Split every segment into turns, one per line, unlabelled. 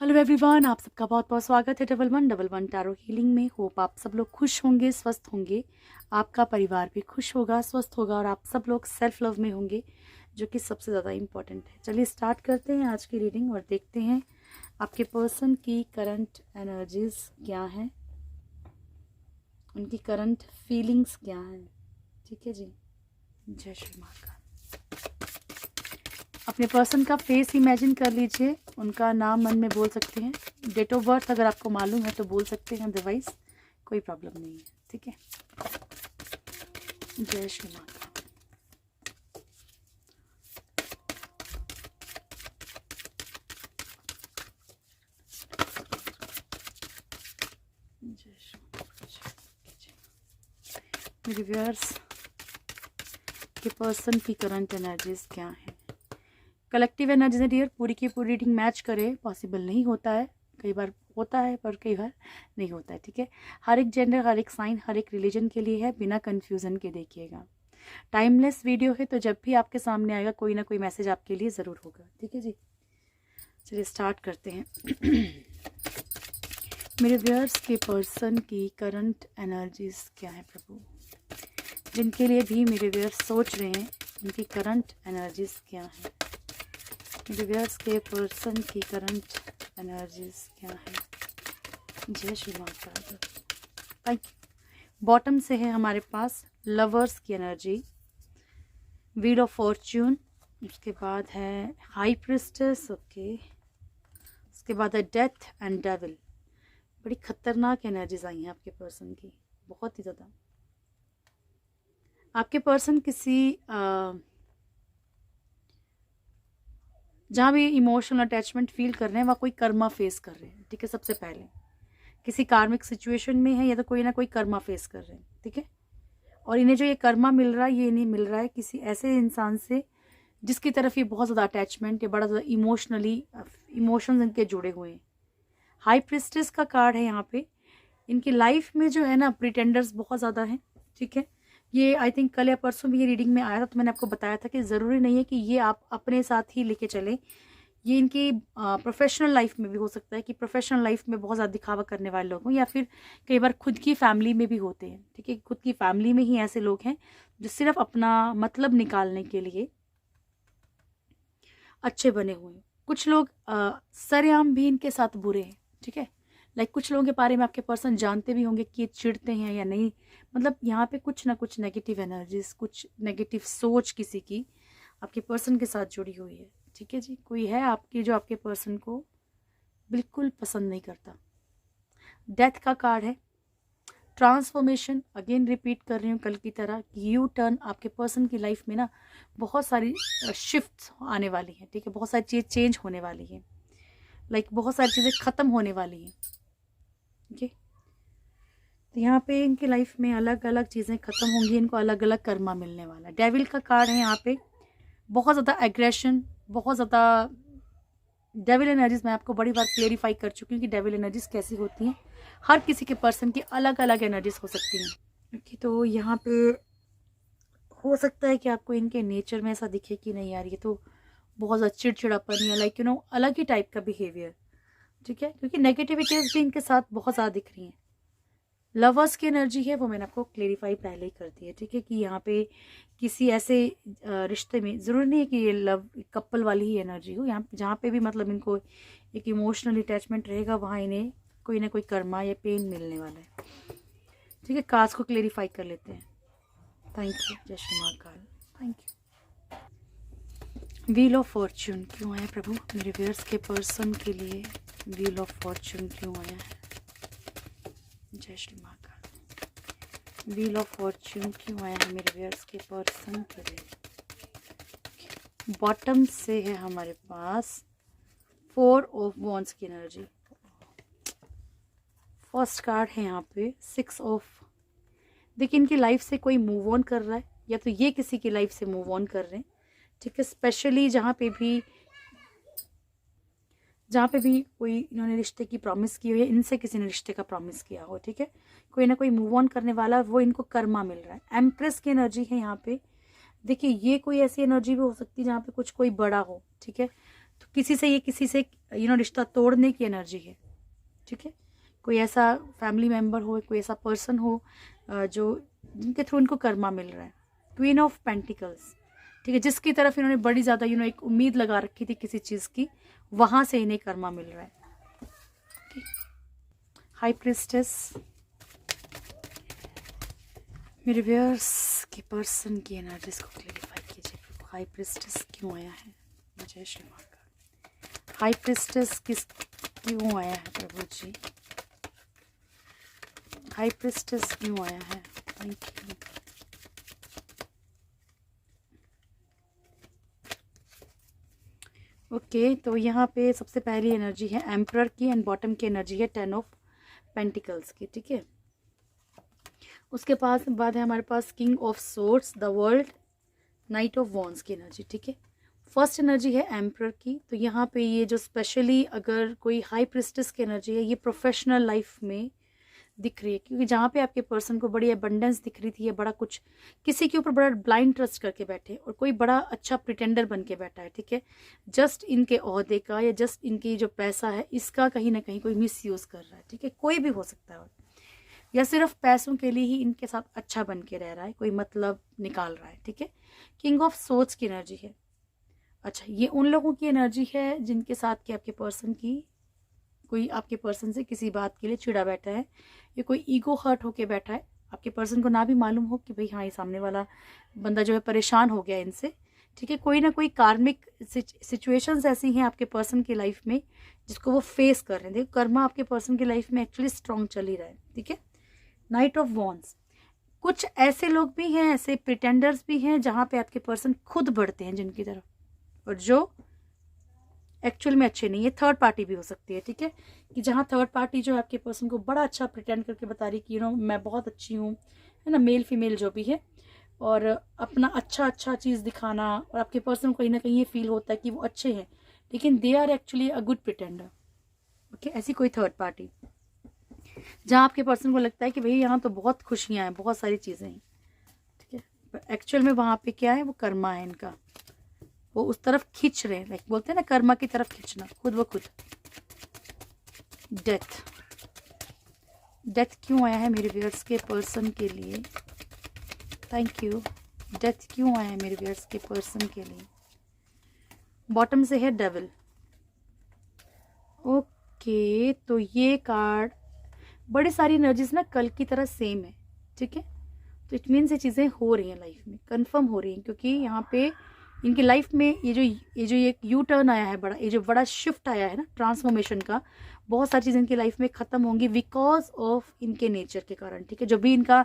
Hello everyone, आप सबका बहुत बहुत स्वागत है डबल वन टैरो हीलिंग में। होप आप सब लोग खुश होंगे, स्वस्थ होंगे, आपका परिवार भी खुश होगा, स्वस्थ होगा और आप सब लोग सेल्फ लव में होंगे, जो कि सबसे ज़्यादा इम्पॉर्टेंट है। चलिए स्टार्ट करते हैं आज की रीडिंग और देखते हैं आपके पर्सन की करंट एनर्जीज क्या हैं, उनकी करंट फीलिंग्स क्या हैं। ठीक है जी। जय श्री महाकाल। अपने पर्सन का फेस इमेजिन कर लीजिए, उनका नाम मन में बोल सकते हैं, डेट ऑफ बर्थ अगर आपको मालूम है तो बोल सकते हैं, अदरवाइज कोई प्रॉब्लम नहीं है। ठीक है। जय श्री माता। जय श्री मेरे व्यूअर्स के पर्सन की करंट एनर्जीज क्या है। कलेक्टिव एनर्जी है डियर, पूरी की पूरी रीडिंग मैच करे पॉसिबल नहीं होता है, कई बार होता है पर कई बार नहीं होता है। ठीक है। हर एक जेंडर, हर एक साइन, हर एक रिलीजन के लिए है, बिना कंफ्यूजन के देखिएगा। टाइमलेस वीडियो है तो जब भी आपके सामने आएगा कोई ना कोई मैसेज आपके लिए ज़रूर होगा। ठीक है जी। चलिए स्टार्ट करते हैं। मेरे व्यूअर्स के पर्सन की करंट एनर्जीज क्या है प्रभु, जिनके लिए भी मेरे व्यूअर्स सोच रहे हैं उनकी करंट एनर्जीज क्या है। मेरे व्यूअर्स के पर्सन की करंट एनर्जीज क्या है। जय Shri Mata. Thank you. Bottom से है हमारे पास लवर्स की एनर्जी, व्हील ऑफ फॉर्च्यून, उसके बाद है हाई प्रिस्टेस, ओके, उसके बाद है डेथ एंड डेविल। बड़ी खतरनाक एनर्जीज आई हैं आपके पर्सन की, बहुत ही ज़्यादा। आपके पर्सन किसी जहाँ भी इमोशनल अटैचमेंट फील कर रहे हैं वहाँ कोई कर्मा फेस कर रहे हैं। ठीक है। सबसे पहले किसी कार्मिक सिचुएशन में है या तो कोई ना कोई कर्मा फेस कर रहे हैं। ठीक है। और इन्हें जो ये कर्मा मिल रहा है, ये इन्हें मिल रहा है किसी ऐसे इंसान से जिसकी तरफ ये बहुत ज़्यादा अटैचमेंट या बड़ा ज़्यादा इमोशंस इनके जुड़े हुए हैं। हाई प्रिस्टेस का कार्ड है यहाँ पे। इनकी लाइफ में जो है ना प्रिटेंडर्स बहुत ज़्यादा हैं। ठीक है। ये आई थिंक कल या परसों भी ये रीडिंग में आया था, तो मैंने आपको बताया था कि ज़रूरी नहीं है कि ये आप अपने साथ ही लेके चलें। ये इनकी प्रोफेशनल लाइफ में भी हो सकता है कि प्रोफेशनल लाइफ में बहुत ज़्यादा दिखावा करने वाले लोग हों, या फिर कई बार खुद की फैमिली में भी होते हैं। ठीक है। खुद की फैमिली में ही ऐसे लोग हैं जो सिर्फ अपना मतलब निकालने के लिए अच्छे बने हुए हैं। कुछ लोग सरेआम भी इनके साथ बुरे हैं। ठीक है। लाइक कुछ लोगों के बारे में आपके पर्सन जानते भी होंगे कि ये चिढ़ते हैं या नहीं, मतलब यहाँ पे कुछ ना कुछ नेगेटिव एनर्जीज, कुछ नेगेटिव सोच किसी की आपके पर्सन के साथ जुड़ी हुई है। ठीक है जी। कोई है आपके जो आपके पर्सन को बिल्कुल पसंद नहीं करता। डेथ का कार्ड है। ट्रांसफॉर्मेशन, अगेन रिपीट कर रही हूँ कल की तरह, यू टर्न आपके पर्सन की लाइफ में ना बहुत सारी शिफ्ट आने वाली हैं। ठीक है। बहुत सारी चीज़ चेंज होने वाली हैं, लाइक बहुत सारी चीज़ें ख़त्म होने वाली हैं। ठीक है। तो यहाँ पे इनकी लाइफ में अलग अलग चीज़ें ख़त्म होंगी, इनको अलग अलग कर्मा मिलने वाला है। डेविल का कार्ड है यहाँ पे। बहुत ज़्यादा एग्रेशन, बहुत ज़्यादा डेविल एनर्जीज मैं आपको बड़ी बार क्लेरिफाई कर चुकी हूँ कि डेविल एनर्जीज कैसी होती हैं। हर किसी के पर्सन की अलग अलग एनर्जीज हो सकती हैं। ओके। तो यहाँ पे हो सकता है कि आपको इनके नेचर में ऐसा दिखे कि नहीं यार ये तो बहुत ज़्यादा चिड़चिड़ापन या लाइक अलग ही टाइप का बिहेवियर। ठीक है। क्योंकि नेगेटिविटीज भी इनके साथ बहुत ज़्यादा दिख रही हैं। लवर्स की एनर्जी है वो मैंने आपको क्लेरिफाई पहले ही कर दी है। ठीक है। कि यहाँ पे किसी ऐसे रिश्ते में ज़रूरी नहीं है कि ये लव कपल वाली ही एनर्जी हो, यहाँ जहाँ पे भी मतलब इनको एक इमोशनल अटैचमेंट रहेगा वहाँ इन्हें कोई ना कोई कर्मा या पेन मिलने वाला है। ठीक है। कास्ट को क्लेरिफाई कर लेते हैं। Thank you. जय Shri Mahakal. Thank you. Wheel of fortune क्यों आया प्रभु मेरे व्यूअर्स के पर्सन के लिए? व्हील ऑफ फॉर्च्यून क्यों आया है? जय Shri Mahakal. Wheel of fortune क्यों आया है मेरे व्यूअर्स के पर्सन के लिए? बॉटम से है हमारे पास 4 ऑफ वॉन्ड्स की एनर्जी। फर्स्ट कार्ड है यहाँ पे 6 ऑफ। देखिए इनकी लाइफ से कोई मूव ऑन कर रहा है या तो ये किसी की लाइफ से मूव ऑन कर रहे हैं। ठीक है। स्पेशली जहाँ पे भी कोई इन्होंने रिश्ते की प्रॉमिस की हो या इनसे किसी ने रिश्ते का प्रॉमिस किया हो। ठीक है। कोई ना कोई मूव ऑन करने वाला, वो इनको कर्मा मिल रहा है। एम्प्रेस की एनर्जी है यहाँ पे। देखिए ये कोई ऐसी एनर्जी भी हो सकती है जहाँ पे कुछ कोई बड़ा हो। ठीक है। तो किसी से रिश्ता तोड़ने की एनर्जी है, ठीक है। कोई ऐसा फैमिली मेम्बर हो, कोई ऐसा पर्सन हो जो जिनके थ्रू इनको कर्मा मिल रहा है। क्वीन ऑफ पेंटिकल्स, ठीक है, जिसकी तरफ इन्होंने बड़ी ज़्यादा एक उम्मीद लगा रखी थी किसी चीज़ की, वहाँ से इन्हें कर्मा मिल रहा है। हाई प्रिस्टेस, मेरे व्यूअर्स के पर्सन की एनर्जीज को क्लेरिफाई कीजिए। हाई प्रिस्टेस क्यों आया है? जय श्री माँ का। हाई प्रिस्टेस क्यों आया है प्रभु जी? हाई प्रिस्टेस क्यों आया है? Thank you. ओके, तो यहाँ पे सबसे पहली एनर्जी है एम्परर की एंड बॉटम की एनर्जी है 10 ऑफ पेंटिकल्स की, ठीक है। उसके बाद है हमारे पास king of swords, the world, knight of wands की एनर्जी, ठीक है। फर्स्ट एनर्जी है एम्परर की। तो यहाँ पे ये जो स्पेशली अगर कोई हाई प्रिस्टेस की एनर्जी है, ये प्रोफेशनल लाइफ में दिख रही है, क्योंकि जहाँ पे आपके पर्सन को बड़ी अबंडेंस दिख रही थी, या बड़ा कुछ किसी के ऊपर बड़ा ब्लाइंड ट्रस्ट करके बैठे और कोई बड़ा अच्छा प्रिटेंडर बन के बैठा है, ठीक है। जस्ट इनके ओहदे का या जस्ट इनकी जो पैसा है इसका कहीं ना कहीं कोई मिस यूज़ कर रहा है, ठीक है। कोई भी हो सकता है, या सिर्फ पैसों के लिए ही इनके साथ अच्छा बन के रह रहा है, कोई मतलब निकाल रहा है, ठीक है। किंग ऑफ सोर्ड्स की एनर्जी है। अच्छा, ये उन लोगों की एनर्जी है जिनके साथ कि आपके पर्सन की कोई आपके पर्सन से किसी बात के लिए चिढ़ा बैठा है, या कोई ईगो हर्ट होके बैठा है। आपके पर्सन को ना भी मालूम हो कि भाई हाँ, ये सामने वाला बंदा जो है परेशान हो गया इनसे, ठीक है। कोई ना कोई कार्मिक सिचुएशंस ऐसी हैं आपके पर्सन की लाइफ में जिसको वो फेस कर रहे हैं। देखो, कर्मा आपके पर्सन की लाइफ में एक्चुअली स्ट्रॉन्ग चल ही रहा है, ठीक है। नाइट ऑफ वॉन्ड्स, कुछ ऐसे लोग भी हैं, ऐसे प्रिटेंडर्स भी हैं जहाँ पे आपके पर्सन खुद बढ़ते हैं जिनकी तरफ, और जो एक्चुअल में अच्छे नहीं है। थर्ड पार्टी भी हो सकती है, ठीक है, कि जहाँ थर्ड पार्टी जो है आपके पर्सन को बड़ा अच्छा प्रिटेंड करके बता रही कि मैं बहुत अच्छी हूँ, है ना, मेल फीमेल जो भी है, और अपना अच्छा चीज़ दिखाना, और आपके पर्सन को कहीं ना कहीं ये फील होता है कि वो अच्छे हैं, लेकिन they are actually a good pretender, okay. ऐसी कोई थर्ड पार्टी जहाँ आपके पर्सन को लगता है कि भाई यहाँ तो बहुत खुशियाँ हैं, बहुत सारी चीज़ें हैं, ठीक है, पर एक्चुअल में वहाँ पे क्या है, वो कर्मा है इनका, वो उस तरफ खींच रहे हैं, लाइक बोलते हैं ना कर्मा की तरफ खींचना, खुद ब खुद। डेथ क्यों आया है मेरे व्यूअर्स के पर्सन के लिए? Thank you. डेथ क्यों आया है मेरे व्यूअर्स के पर्सन के लिए? बॉटम से है डेविल। ओके, तो ये कार्ड बड़ी सारी एनर्जीज ना कल की तरह सेम है, ठीक है। तो इट मीन्स ये चीज़ें हो रही हैं लाइफ में, कंफर्म हो रही हैं, क्योंकि यहाँ पे इनकी लाइफ में ये यू टर्न आया है बड़ा, ये जो बड़ा शिफ्ट आया है ना ट्रांसफॉर्मेशन का, बहुत सारी चीज़ें इनकी लाइफ में ख़त्म होंगी बिकॉज ऑफ इनके नेचर के कारण, ठीक है। जो भी इनका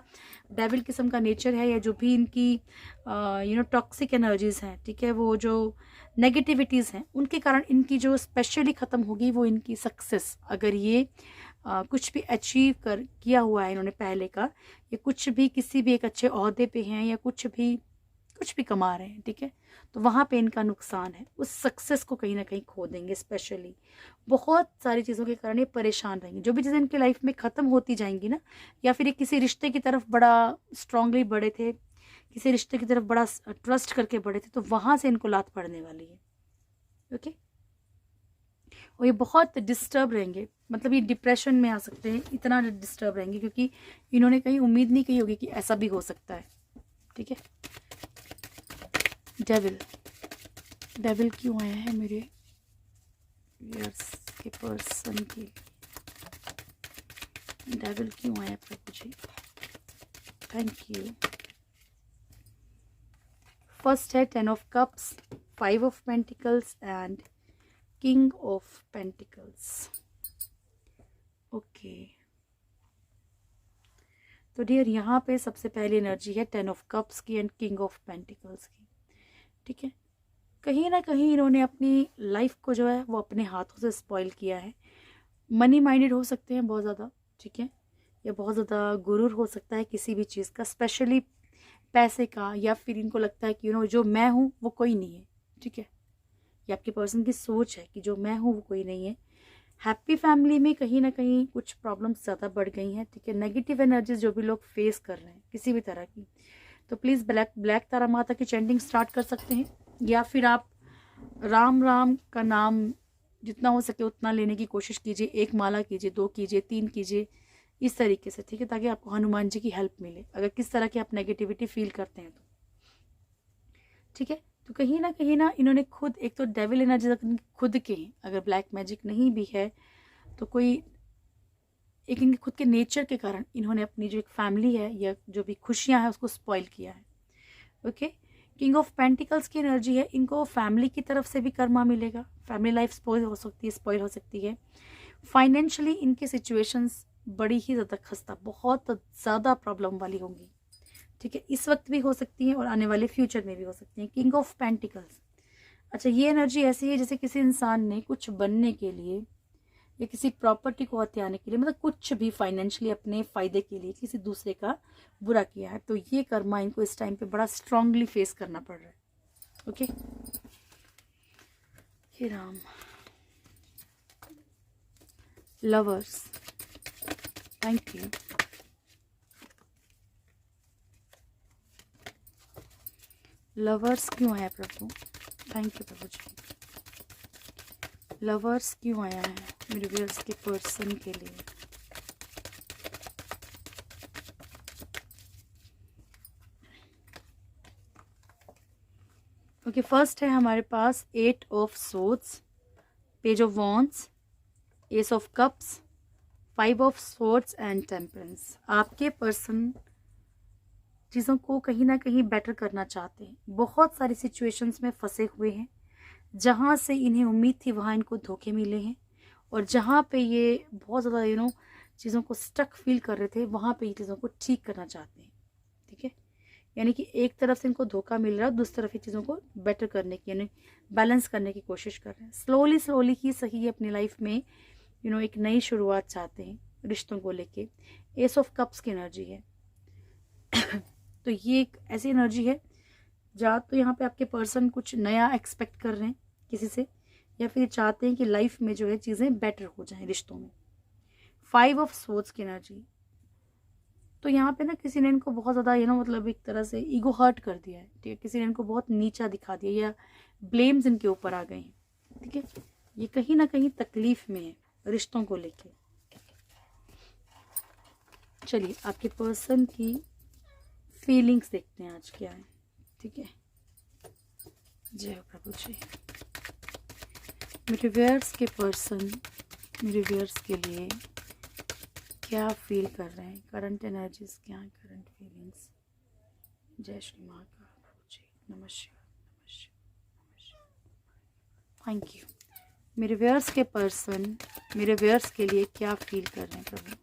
डेविल किस्म का नेचर है, या जो भी इनकी टॉक्सिक एनर्जीज हैं, ठीक है, वो जो नेगेटिविटीज़ हैं, उनके कारण इनकी जो स्पेशली ख़त्म होगी वो इनकी सक्सेस। अगर ये कुछ भी अचीव किया हुआ है इन्होंने पहले का, या कुछ भी किसी भी एक अच्छे ओहदे पे हैं, या कुछ भी कमा रहे हैं, ठीक है, तो वहाँ पे इनका नुकसान है, उस सक्सेस को कहीं ना कहीं खो देंगे। स्पेशली बहुत सारी चीज़ों के कारण ये परेशान रहेंगे। जो भी चीज़ें इनकी लाइफ में ख़त्म होती जाएंगी ना, या फिर ये किसी रिश्ते की तरफ बड़ा स्ट्रांगली बढ़े थे, किसी रिश्ते की तरफ बड़ा ट्रस्ट करके बढ़े थे, तो वहाँ से इनको लात पड़ने वाली है, ओके। और ये बहुत डिस्टर्ब रहेंगे, मतलब ये डिप्रेशन में आ सकते हैं, इतना डिस्टर्ब रहेंगे, क्योंकि इन्होंने कहीं उम्मीद नहीं की होगी कि ऐसा भी हो सकता है, ठीक है। डेविल क्यों आया है मेरे व्यूअर्स के पर्सन के लिए? डेविल क्यों आया प्रभु जी? Thank you. फर्स्ट है 10 of cups, 5 of pentacles and king of pentacles, okay. तो डियर, यहाँ पे सबसे पहली एनर्जी है 10 ऑफ कप्स की एंड किंग ऑफ पेंटिकल्स की, ठीक है। कहीं ना कहीं इन्होंने अपनी लाइफ को जो है वो अपने हाथों से स्पॉइल किया है। मनी माइंडेड हो सकते हैं बहुत ज़्यादा, ठीक है, या बहुत ज़्यादा गुरूर हो सकता है किसी भी चीज़ का, स्पेशली पैसे का, या फिर इनको लगता है कि जो मैं हूँ वो कोई नहीं है, ठीक है। ये आपके पर्सन की सोच है कि जो मैं हूँ वो कोई नहीं है। हैप्पी फैमिली में कहीं ना कहीं कुछ प्रॉब्लम्स ज़्यादा बढ़ गई हैं, ठीक है। नेगेटिव एनर्जीज जो भी लोग फेस कर रहे हैं किसी भी तरह की, तो प्लीज़ ब्लैक तारा माता की चैंटिंग स्टार्ट कर सकते हैं, या फिर आप राम राम का नाम जितना हो सके उतना लेने की कोशिश कीजिए। 1 माला कीजिए, 2 कीजिए, 3 कीजिए, इस तरीके से, ठीक है, ताकि आपको हनुमान जी की हेल्प मिले अगर किस तरह की आप नेगेटिविटी फील करते हैं तो, ठीक है। तो कहीं ना इन्होंने खुद, एक तो डेविल एनर्जी खुद के हैं, अगर ब्लैक मैजिक नहीं भी है तो कोई एक इनके खुद के नेचर के कारण इन्होंने अपनी जो एक फैमिली है या जो भी खुशियां हैं उसको स्पॉइल किया है। ओके, किंग ऑफ पेंटिकल्स की एनर्जी है, इनको फैमिली की तरफ से भी कर्मा मिलेगा, फैमिली लाइफ स्पॉइल हो सकती है। फाइनेंशियली इनके सिचुएशंस बड़ी ही ज़्यादा खस्ता, बहुत ज़्यादा प्रॉब्लम वाली होंगी, ठीक है, इस वक्त भी हो सकती हैं और आने वाले फ्यूचर में भी हो सकती हैं। किंग ऑफ पेंटिकल्स, अच्छा ये एनर्जी ऐसी है जैसे किसी इंसान ने कुछ बनने के लिए या किसी प्रॉपर्टी को हथियाने के लिए, मतलब कुछ भी फाइनेंशियली अपने फायदे के लिए किसी दूसरे का बुरा किया है, तो ये कर्मा इनको इस टाइम पे बड़ा स्ट्रांगली फेस करना पड़ रहा है। ओके, हे Ram. Lovers, thank you. Lovers क्यों आया प्रभु? थैंक यू प्रभु जी। लवर्स क्यों आया है मेरे व्यूअर्स के पर्सन के लिए? ओके, फर्स्ट है हमारे पास 8 of swords, page of wands, S of cups, 5 of swords and temperance. आपके पर्सन चीज़ों को कहीं ना कहीं बेटर करना चाहते हैं, बहुत सारी सिचुएशंस में फंसे हुए हैं, जहाँ से इन्हें उम्मीद थी वहाँ इनको धोखे मिले हैं, और जहाँ पे ये बहुत ज़्यादा चीज़ों को स्टक फील कर रहे थे, वहाँ पे ये चीज़ों को ठीक करना चाहते हैं, ठीक है। यानी कि एक तरफ से इनको धोखा मिल रहा है, दूसरी तरफ ये चीज़ों को बेटर करने की, यानी बैलेंस करने की कोशिश कर रहे हैं। स्लोली ही सही है, अपनी लाइफ में एक नई शुरुआत चाहते हैं रिश्तों को लेके। एस ऑफ कप्स की एनर्जी है तो ये एक ऐसी एनर्जी है जहाँ तो यहाँ पे आपके पर्सन कुछ नया एक्सपेक्ट कर रहे हैं किसी से, या फिर चाहते हैं कि लाइफ में जो है चीज़ें बेटर हो जाएं रिश्तों में। 5 ऑफ सोर्ड्स की एनर्जी, तो यहाँ पे ना किसी ने इनको बहुत ज़्यादा मतलब एक तरह से ईगो हर्ट कर दिया है, ठीक है, किसी ने इनको बहुत नीचा दिखा दिया या ब्लेम्स इनके ऊपर आ गए हैं, ठीक है। ये कहीं ना कहीं तकलीफ में है रिश्तों को लेके। चलिए आपके पर्सन की फीलिंग्स देखते हैं आज क्या है, ठीक है। जय हो प्रभु जी। मेरे व्यूअर्स के पर्सन मेरे व्यूअर्स के लिए क्या फील कर रहे हैं, करंट एनर्जीज क्या है, करंट फीलिंग्स। जय श्री महाकाल प्रभु जी, नमस्कार नमस्कार। Thank you. मेरे व्यूअर्स के पर्सन मेरे व्यूअर्स के लिए क्या फील कर रहे हैं प्रभु?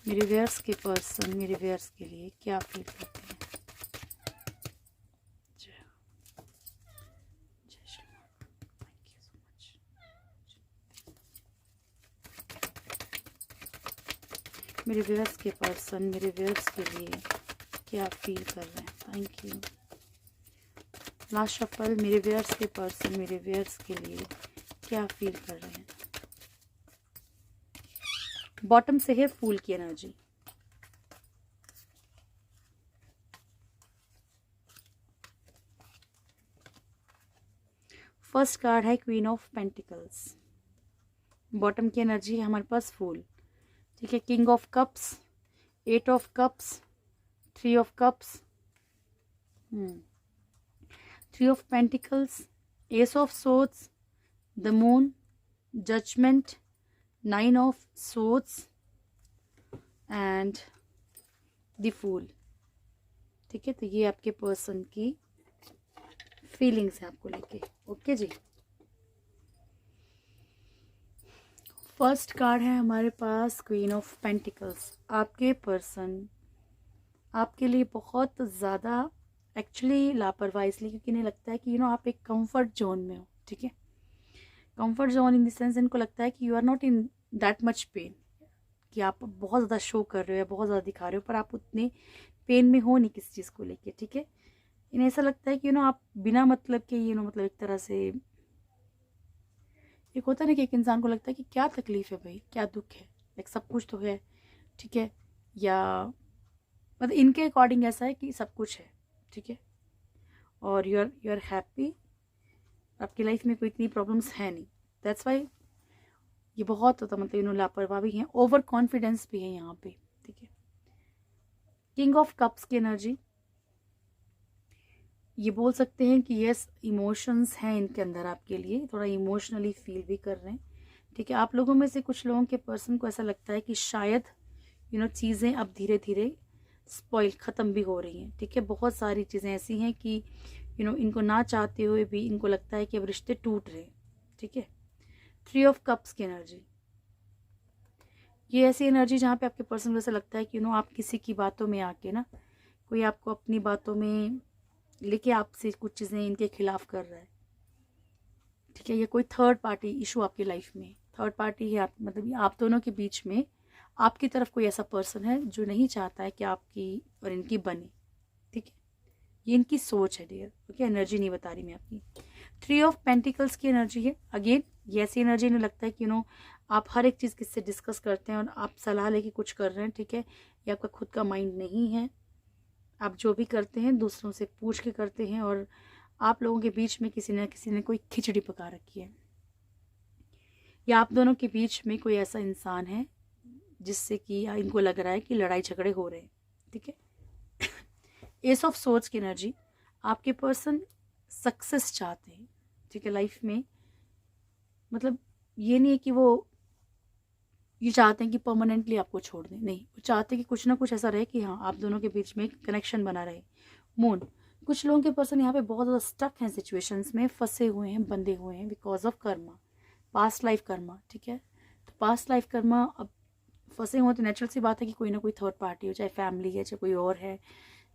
मेरे व्यूअर्स के पर्सन मेरे व्यूअर्स के लिए क्या फील करते हैं? जय Shri Mahakal, thank you so much. मेरे व्यूअर्स के पर्सन मेरे व्यूअर्स के लिए क्या फील कर रहे हैं? Thank you. लास्ट शफल, मेरे व्यूअर्स के पर्सन मेरे व्यूअर्स के लिए क्या फील कर रहे हैं? बॉटम से है फूल की एनर्जी। फर्स्ट कार्ड है क्वीन ऑफ पेंटिकल्स, बॉटम की एनर्जी है हमारे पास फूल, ठीक है। King of cups, 8 of cups, 3 of cups, 3 of pentacles, ace of swords, the moon, judgement, 9 of swords and the fool, ठीक है। तो ये आपके पर्सन की फीलिंग्स है आपको लेके। ओके जी, फर्स्ट कार्ड है हमारे पास क्वीन ऑफ पेंटिकल्स। आपके पर्सन आपके लिए बहुत ज़्यादा एक्चुअली लापरवाही, इसलिए क्योंकि इन्हें लगता है कि आप एक कंफर्ट जोन में हो, ठीक है। Comfort zone in the sense इनको लगता है कि you are not in that much pain, कि आप बहुत ज़्यादा शो कर रहे हो या बहुत ज़्यादा दिखा रहे हो, पर आप उतने पेन में हो नहीं किसी चीज़ को लेके, ठीक है। इन्हें ऐसा लगता है कि आप बिना मतलब के मतलब एक तरह से, एक होता है ना कि एक इंसान को लगता है कि क्या तकलीफ है भाई, क्या दुख है, लाइक सब कुछ तो है, ठीक है, या मतलब इनके अकॉर्डिंग ऐसा है कि सब कुछ है, ठीक है, और यू आर हैप्पी आपकी लाइफ में कोई इतनी प्रॉब्लम्स है नहीं, दैट्स वाई ये बहुत होता, मतलब इन्होंने लापरवाह भी हैं, ओवर कॉन्फिडेंस भी है यहाँ पे, ठीक है। किंग ऑफ कप्स की एनर्जी, ये बोल सकते हैं कि यस इमोशंस हैं इनके अंदर आपके लिए, थोड़ा इमोशनली फील भी कर रहे हैं, ठीक है। आप लोगों में से कुछ लोगों के पर्सन को ऐसा लगता है कि शायद चीज़ें अब धीरे धीरे स्पॉइल ख़त्म भी हो रही हैं, ठीक है। बहुत सारी चीज़ें ऐसी हैं कि इनको ना चाहते हुए भी इनको लगता है कि अब रिश्ते टूट रहे हैं, ठीक है। 3 ऑफ कप्स की एनर्जी, ये ऐसी एनर्जी जहाँ पे आपके पर्सन को ऐसा लगता है कि आप किसी की बातों में आके ना, कोई आपको अपनी बातों में लेके आपसे कुछ चीज़ें इनके खिलाफ कर रहा है, ठीक है। ये कोई थर्ड पार्टी इशू आपकी लाइफ में, थर्ड पार्टी है आप, मतलब आप दोनों के बीच में आपकी तरफ कोई ऐसा पर्सन है जो नहीं चाहता है कि आपकी और इनकी बने, ठीक है। ये इनकी सोच है डियर, ओके। एनर्जी नहीं बता रही मैं आपकी। 3 ऑफ पेंटिकल्स की एनर्जी है, अगेन ये ऐसी एनर्जी इन्हें लगता है कि आप हर एक चीज़ किससे डिस्कस करते हैं और आप सलाह लेके कुछ कर रहे हैं, ठीक है। ये आपका खुद का माइंड नहीं है, आप जो भी करते हैं दूसरों से पूछ के करते हैं, और आप लोगों के बीच में किसी ने कोई खिचड़ी पका रखी है, या आप दोनों के बीच में कोई ऐसा इंसान है जिससे कि इनको लग रहा है कि लड़ाई झगड़े हो रहे हैं, ठीक है। एस ऑफ सोर्ड्स की एनर्जी, आपके पर्सन सक्सेस चाहते हैं, ठीक है, लाइफ में। मतलब ये नहीं है कि वो ये चाहते हैं कि परमानेंटली आपको छोड़ दें, नहीं, वो चाहते हैं कि कुछ ना कुछ ऐसा रहे कि हाँ आप दोनों के बीच में कनेक्शन बना रहे। मून, कुछ लोगों के पर्सन यहाँ पे बहुत ज़्यादा स्टक हैं, सिचुएशंस में फंसे हुए हैं, बंधे हुए हैं because of Karma, past life Karma, ठीक है। तो पास्ट लाइफ कर्मा, अब फंसे हुए तो नेचुरल सी बात है कि कोई ना कोई थर्ड पार्टी हो, चाहे फैमिली है, चाहे कोई और है,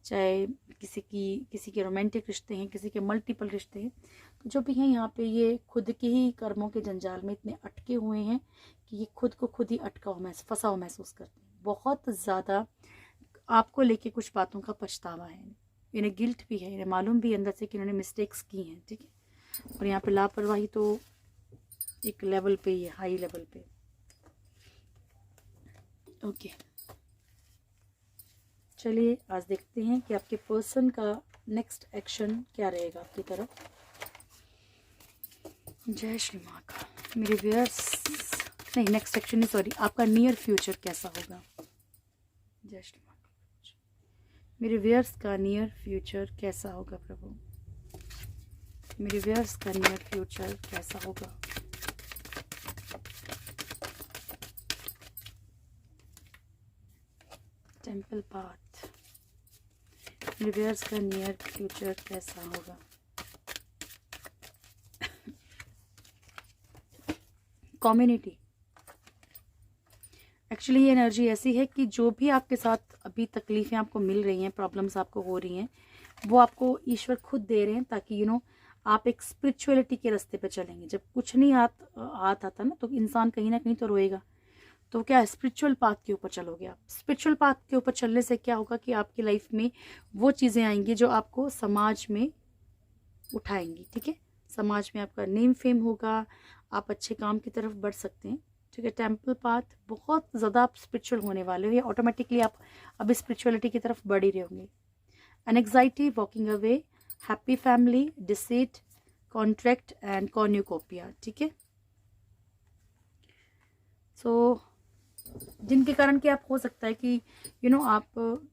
चाहे किसी के रोमांटिक रिश्ते हैं, किसी के मल्टीपल रिश्ते हैं, तो जो भी हैं यहाँ पे ये खुद के ही कर्मों के जंजाल में इतने अटके हुए हैं कि ये खुद को खुद ही अटका हुआ फंसा हुआ महसूस करते हैं। बहुत ज़्यादा आपको लेके कुछ बातों का पछतावा है, इन्हें गिल्ट भी है, इन्हें मालूम भी अंदर से कि इन्होंने मिस्टेक्स की हैं, ठीक है। और यहाँ पे लापरवाही तो एक लेवल पे ही है, हाई लेवल पे, ओके। चलिए आज देखते हैं कि आपके पर्सन का नेक्स्ट एक्शन क्या रहेगा आपकी तरफ। जय श्री माँ का। मेरे व्यूअर्स, नहीं नेक्स्ट एक्शन नहीं, सॉरी, आपका नियर फ्यूचर कैसा होगा। जय श्री माँ का। मेरे व्यूअर्स का नियर फ्यूचर कैसा होगा प्रभु, मेरे व्यूअर्स का नियर फ्यूचर कैसा होगा। टेम्पल पाथ, मेरे व्यूअर्स का नियर फ्यूचर कैसा होगा। कम्युनिटी, एक्चुअली ये एनर्जी ऐसी है कि जो भी आपके साथ अभी तकलीफ़ें आपको मिल रही हैं, प्रॉब्लम्स आपको हो रही हैं, वो आपको ईश्वर खुद दे रहे हैं ताकि आप एक स्पिरिचुअलिटी के रास्ते पे चलेंगे। जब कुछ नहीं हाथ आता ना, तो इंसान कहीं ना कहीं तो रोएगा। तो क्या है, स्पिरिचुअल पाथ के ऊपर चलोगे आप। स्पिरिचुअल पाथ के ऊपर चलने से क्या होगा कि आपकी लाइफ में वो चीज़ें आएंगी जो आपको समाज में उठाएंगी, ठीक है। समाज में आपका नेम फेम होगा, आप अच्छे काम की तरफ बढ़ सकते हैं, ठीक है। टेम्पल पाथ, बहुत ज़्यादा आप स्पिरिचुअल होने वाले हो, या ऑटोमेटिकली आप अभी स्पिरिचुअलिटी की तरफ बढ़ ही रहे होंगे। Anxiety, walking away, happy family, deceit, contract and cornucopia, ठीक है। सो जिनके कारण कि आप हो सकता है कि आप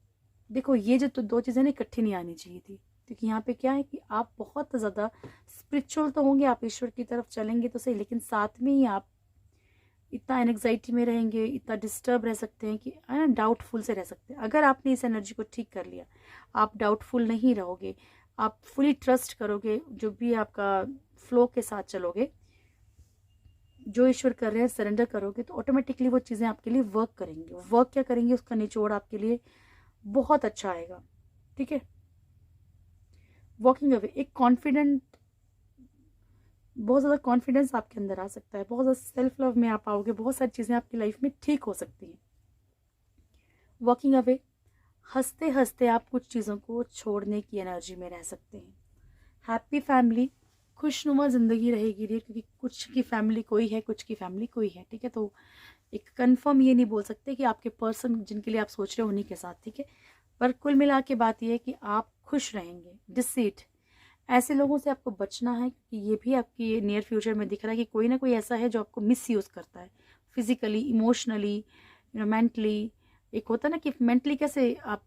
देखो, ये जो तो दो चीज़ें ना इकट्ठी नहीं आनी चाहिए थी, क्योंकि यहाँ पे क्या है कि आप बहुत ज़्यादा स्पिरिचुअल तो होंगे, आप ईश्वर की तरफ चलेंगे तो सही, लेकिन साथ में ही आप इतना एनग्जाइटी में रहेंगे, इतना डिस्टर्ब रह सकते हैं कि डाउटफुल से रह सकते हैं। अगर आपने इस एनर्जी को ठीक कर लिया, आप डाउटफुल नहीं रहोगे, आप फुली ट्रस्ट करोगे, जो भी आपका फ्लो के साथ चलोगे, जो ईश्वर कर रहे हैं सरेंडर करोगे, तो ऑटोमेटिकली वो चीज़ें आपके लिए वर्क करेंगी। वर्क क्या करेंगी, उसका निचोड़ आपके लिए बहुत अच्छा आएगा, ठीक है। वॉकिंग अवे, एक कॉन्फिडेंट, बहुत ज़्यादा कॉन्फिडेंस आपके अंदर आ सकता है, बहुत ज़्यादा सेल्फ लव में आप आओगे, बहुत सारी चीज़ें आपकी लाइफ में ठीक हो सकती हैं। वॉकिंग अवे, हंसते हंसते आप कुछ चीज़ों को छोड़ने की एनर्जी में रह सकते हैं। हैप्पी फैमिली, खुशनुमा ज़िंदगी रहेगी रे, क्योंकि कुछ की फैमिली कोई है, कुछ की फैमिली कोई है, ठीक है। तो एक कंफर्म ये नहीं बोल सकते कि आपके पर्सन जिनके लिए आप सोच रहे हो उन्हीं के साथ, ठीक है। पर कुल मिला के बात यह है कि आप खुश रहेंगे। डिसीट, ऐसे लोगों से आपको बचना है, क्योंकि ये भी आपकी नियर फ्यूचर में दिख रहा है कि कोई ना कोई ऐसा है जो आपको मिस यूज़ करता है, फिजिकली, इमोशनली, मेंटली। एक होता है ना कि मेंटली कैसे आप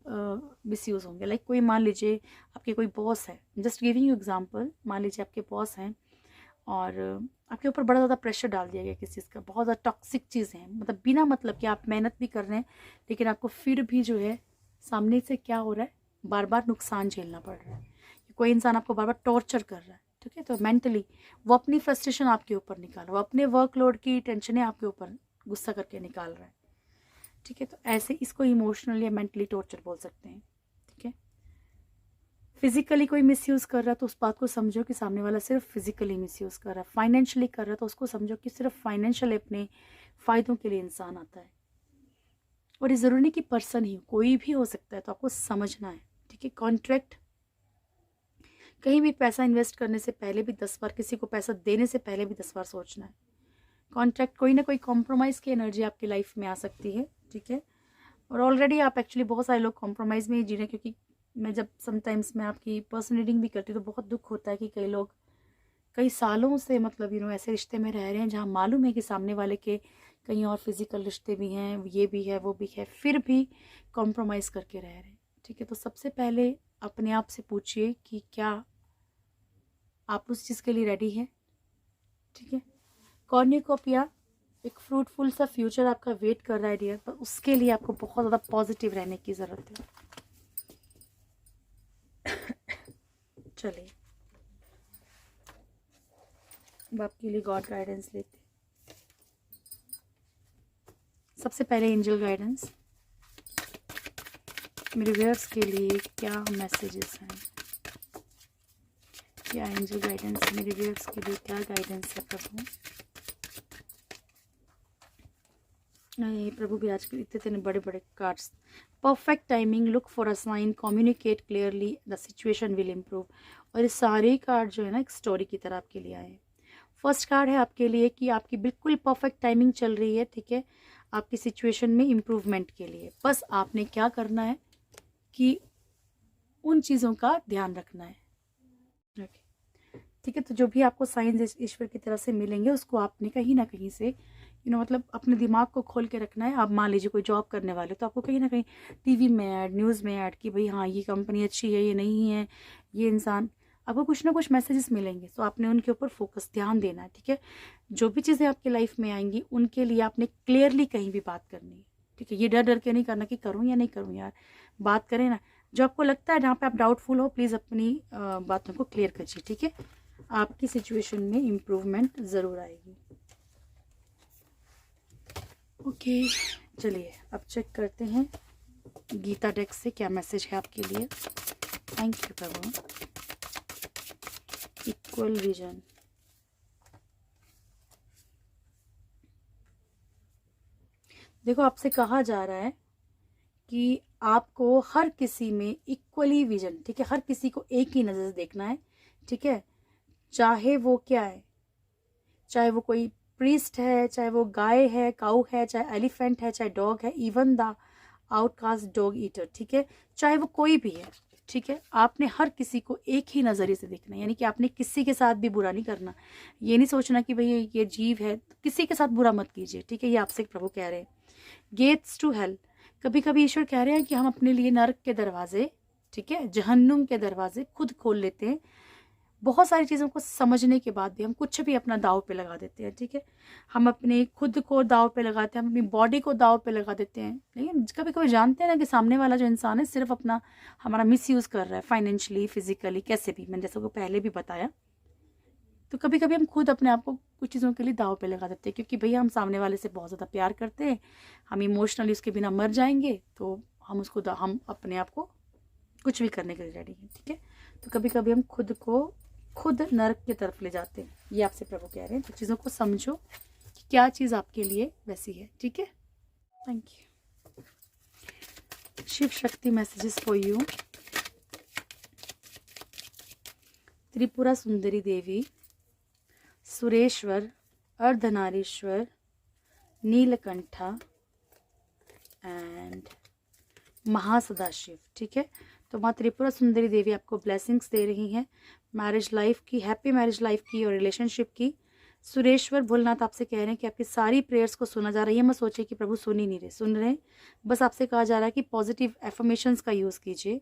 मिस यूज़ होंगे। लाइक कोई मान लीजिए आपके कोई बॉस है, जस्ट गिविंग यू एग्जांपल, मान लीजिए आपके बॉस हैं और आपके ऊपर बड़ा ज़्यादा प्रेशर डाल दिया गया किसी चीज़ का, बहुत ज़्यादा टॉक्सिक चीज़ है, मतलब बिना मतलब कि आप मेहनत भी कर रहे हैं लेकिन आपको फिर भी जो है सामने से क्या हो रहा है, बार बार नुकसान झेलना पड़ रहा है। कोई इंसान आपको बार बार टॉर्चर कर रहा है, ठीक है, तो मेंटली वो अपनी फ्रस्ट्रेशन आपके ऊपर निकाल रहा है, वो अपने वर्कलोड की टेंशनें आपके ऊपर गुस्सा करके निकाल रहा है, ठीक है। तो ऐसे इसको इमोशनली या मेंटली टॉर्चर बोल सकते हैं, ठीक है। फिजिकली कोई मिसयूज़ कर रहा है तो उस बात को समझो कि सामने वाला सिर्फ फिजिकली मिसयूज़ कर रहा है। फाइनेंशियली कर रहा है तो उसको समझो कि सिर्फ फाइनेंशियल अपने फ़ायदों के लिए इंसान आता है, और ये ज़रूरी नहीं कि पर्सन ही कोई भी हो सकता है, तो आपको समझना है, ठीक है। कॉन्ट्रैक्ट, कहीं भी पैसा इन्वेस्ट करने से पहले भी 10 बार, किसी को पैसा देने से पहले भी 10 बार सोचना है। कॉन्ट्रैक्ट, कोई ना कोई कॉम्प्रोमाइज़ की एनर्जी आपकी लाइफ में आ सकती है, ठीक है। और ऑलरेडी आप एक्चुअली बहुत सारे लोग कॉम्प्रोमाइज़ में ही जी रहे हैं, क्योंकि मैं जब समटाइम्स मैं आपकी पर्सन रीडिंग भी करती हूँ तो बहुत दुख होता है कि कई लोग कई सालों से मतलब ऐसे रिश्ते में रह रहे हैं जहाँ मालूम है कि सामने वाले के कहीं और फिजिकल रिश्ते भी हैं, ये भी है, वो भी है, फिर भी कॉम्प्रोमाइज़ करके रह रहे हैं, ठीक है। तो सबसे पहले अपने आप से पूछिए कि क्या आप उस चीज़ के लिए रेडी हैं, ठीक है। कॉर्निकोपिया, एक फ्रूटफुल सा फ्यूचर आपका वेट कर रहा है डियर, पर उसके लिए आपको बहुत ज़्यादा पॉजिटिव रहने की ज़रूरत है। चलिए अब आपके लिए गॉड गाइडेंस लेते हैं। सबसे पहले एंजल गाइडेंस, मेरे व्यूअर्स के लिए क्या मैसेजेस हैं, क्या एंजल गाइडेंस मेरे व्यूअर्स के लिए, क्या गाइडेंस है प्रभु। नहीं प्रभु भी आजकल इतने बड़े बड़े cards. Perfect timing, look for a sign, communicate clearly, the situation will improve. और ये सारे कार्ड जो है ना एक स्टोरी की तरह आपके लिए आए। फर्स्ट कार्ड है आपके लिए कि आपकी बिल्कुल परफेक्ट टाइमिंग चल रही है, ठीक है, आपकी सिचुएशन में इम्प्रूवमेंट के लिए। बस आपने क्या करना है कि उन चीज़ों का ध्यान रखना है, ठीक है। तो जो भी आपको साइंस ईश्वर की तरफ से मिलेंगे उसको आपने कहीं ना कहीं से मतलब अपने दिमाग को खोल के रखना है। आप मान लीजिए कोई जॉब करने वाले तो आपको कहीं ना कहीं टीवी में ऐड, न्यूज़ में ऐड कि भाई हाँ ये कंपनी अच्छी है, ये नहीं है, ये इंसान, आपको कुछ ना कुछ मैसेजेस मिलेंगे, तो आपने उनके ऊपर फोकस ध्यान देना है, ठीक है। जो भी चीज़ें आपकी लाइफ में आएंगी उनके लिए आपने क्लियरली कहीं भी बात करनी है, ठीक है। ये डर डर के नहीं करना कि करूँ या नहीं करूँ, यार बात करें ना। जो आपको लगता है जहाँ पे आप डाउटफुल हो, प्लीज़ अपनी बातों को क्लियर कीजिए, ठीक है। आपकी सिचुएशन में इम्प्रूवमेंट ज़रूर आएगी। ओके चलिए अब चेक करते हैं गीता डेक से क्या मैसेज है आपके लिए। Thank you Prabhu. Equal vision, देखो आपसे कहा जा रहा है कि आपको हर किसी में इक्वली विजन, ठीक है, हर किसी को एक ही नज़र से देखना है, ठीक है। चाहे वो क्या है, चाहे वो कोई प्रीस्ट है, चाहे वो गाय है, काऊ है, चाहे एलिफेंट है, चाहे डॉग है, even the outcast dog eater, ठीक है, चाहे वो कोई भी है, ठीक है। आपने हर किसी को एक ही नज़रिए से देखना है, यानी कि आपने किसी के साथ भी बुरा नहीं करना। ये नहीं सोचना कि भाई ये जीव है तो किसी के साथ बुरा मत कीजिए, ठीक है। ये आपसे प्रभु कह रहे हैं। गेट्स टू हेल, कभी कभी ईश्वर कह रहे हैं कि हम अपने लिए नरक के दरवाजे, ठीक है, जहन्नुम के दरवाजे खुद खोल लेते हैं। बहुत सारी चीज़ों को समझने के बाद भी हम कुछ भी अपना दाव पे लगा देते हैं, ठीक है। हम अपने खुद को दाव पे लगाते हैं, हम अपनी बॉडी को दाव पे लगा देते हैं, लेकिन कभी कभी जानते हैं ना कि सामने वाला जो इंसान है सिर्फ अपना हमारा मिसयूज़ कर रहा है, फाइनेंशियली, फिजिकली, कैसे भी, मैंने जैसे को पहले भी बताया। तो कभी कभी हम खुद अपने आप को कुछ चीज़ों के लिए दाव पे लगा देते हैं, क्योंकि भैया हम सामने वाले से बहुत ज़्यादा प्यार करते हैं, हम इमोशनली उसके बिना मर जाएंगे, तो हम उसको हम अपने आप को कुछ भी करने के लिए रेडी हैं, ठीक है। तो कभी कभी हम खुद को खुद नरक की तरफ ले जाते हैं, ये आपसे प्रभु कह रहे हैं। तो चीज़ों को समझो कि क्या चीज़ आपके लिए वैसी है, ठीक है। Thank you. Shiv Shakti messages for you. Tripura Sundari Devi, Sureshwar, Ardhanarishwar, Neelkantha and Mahasadashiv, ठीक है। तो माँ त्रिपुरा सुंदरी देवी आपको ब्लेसिंग्स दे रही हैं मैरिज लाइफ की, हैप्पी मैरिज लाइफ की और रिलेशनशिप की। सुरेश्वर भोलनाथ आपसे कह रहे हैं कि आपकी सारी प्रेयर्स को सुना जा रहा है। ये मत सोचिए कि प्रभु सुन ही नहीं रहे, सुन रहे हैं। बस आपसे कहा जा रहा है कि पॉजिटिव एफर्मेशंस का यूज़ कीजिए।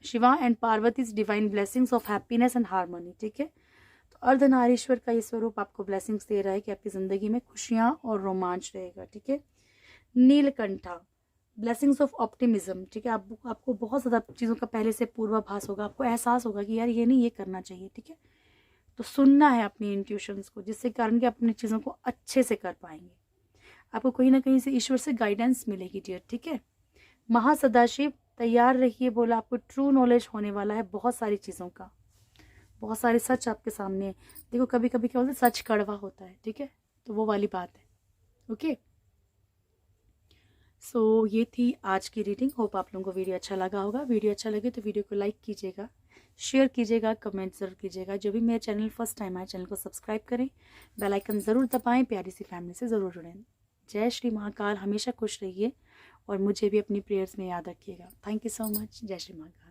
Shiva and Parvati's divine blessings of happiness and harmony, ठीक है। तो अर्धनारीश्वर का ये स्वरूप आपको ब्लेसिंग्स दे रहा है कि आपकी ज़िंदगी में खुशियाँ और रोमांच रहेगा, ठीक है। नीलकंठा ब्लेसिंग्स ऑफ ऑप्टिमिज्म, ठीक है। आपको बहुत ज़्यादा चीज़ों का पहले से पूर्वाभास होगा, आपको एहसास होगा कि यार ये नहीं, ये करना चाहिए, ठीक है। तो सुनना है अपनी इंट्यूशंस को, जिससे कारण कि अपनी चीज़ों को अच्छे से कर पाएंगे। आपको कहीं ना कहीं से ईश्वर से गाइडेंस मिलेगी डियर, ठीक है। महासदाशिव तैयार रहिए बोला, आपको ट्रू नॉलेज होने वाला है बहुत सारी चीज़ों का, बहुत सारे सच आपके सामने है। देखो कभी कभी क्या बोलते हैं, सच कड़वा होता है, ठीक है। तो वो वाली बात है, ओके। सो ये थी आज की रीडिंग। होप आप लोगों को वीडियो अच्छा लगा होगा। वीडियो अच्छा लगे तो वीडियो को लाइक कीजिएगा, शेयर कीजिएगा, कमेंट ज़रूर कीजिएगा। जो भी मेरे चैनल फर्स्ट टाइम आए, चैनल को सब्सक्राइब करें, बेल आइकन ज़रूर दबाएं, प्यारी सी फैमिली से ज़रूर जुड़ें। जय श्री महाकाल, हमेशा खुश रहिए और मुझे भी अपनी प्रेयर्स में याद रखिएगा। Thank you so much. जय श्री महाकाल।